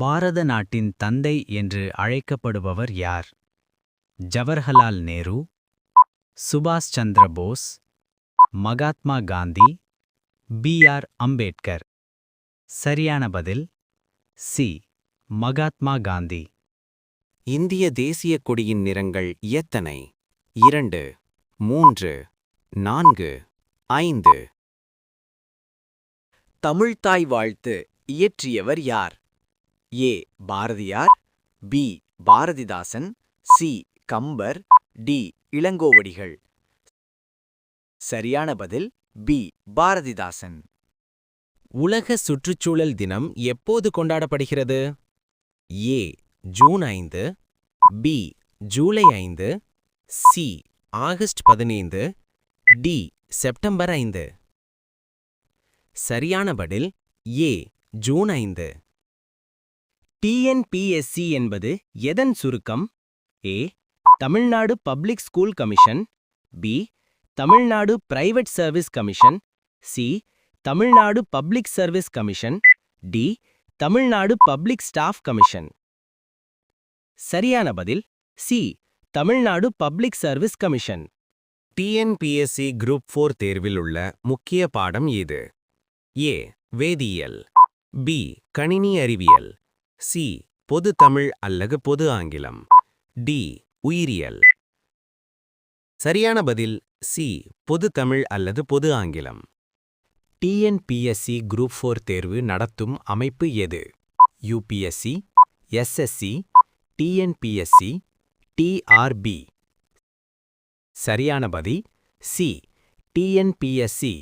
பாரத நாட்டின் தந்தை என்று அழைக்கப்படுபவர் யார்? ஜவஹர்லால் நேரு, சுபாஷ் சந்திர போஸ், மகாத்மா காந்தி, பி.ஆர். அம்பேத்கர். சரியான பதில் சி. மகாத்மா காந்தி. இந்திய தேசிய கொடியின் நிறங்கள் எத்தனை? 2, 3, 4, 5. தமிழ்த்தாய் வாழ்த்து இயற்றியவர் யார்? A. Bharathiyar, B. Bharathidasan, C. Kambar, D. Ilangovadigal. சரியான பதில் பி. பாரதிதாசன். உலக சுற்றுச்சூழல் தினம் எப்போது கொண்டாடப்படுகிறது? A. June 5, B. July 5, C. August 15, D. September 5. சரியான பதில் ஏ. ஜூன் 5. டிஎன்பிஎஸ்சி என்பது எதன் சுருக்கம்? A. Tamil Nadu public school commission, B. Tamil Nadu private service commission, C. Tamil Nadu public service commission, D. Tamil Nadu public staff commission. சரியான பதில் C. Tamil Nadu public service commission. TNPSC group 4 தேர்வில் உள்ள முக்கிய பாடம் எது? ஏ. வேதியியல், பி. கணினி அறிவியல், சி. பொது தமிழ் அல்லது பொது ஆங்கிலம், டி. உயிரியல். சரியான பதில் சி. பொது தமிழ் அல்லது பொது ஆங்கிலம். டிஎன்பிஎஸ்சி குரூப் 4 தேர்வு நடத்தும் அமைப்பு எது? UPSC, SSC, TNPSC, TRB. சரியான பதில் சி. டிஎன்பிஎஸ்சி.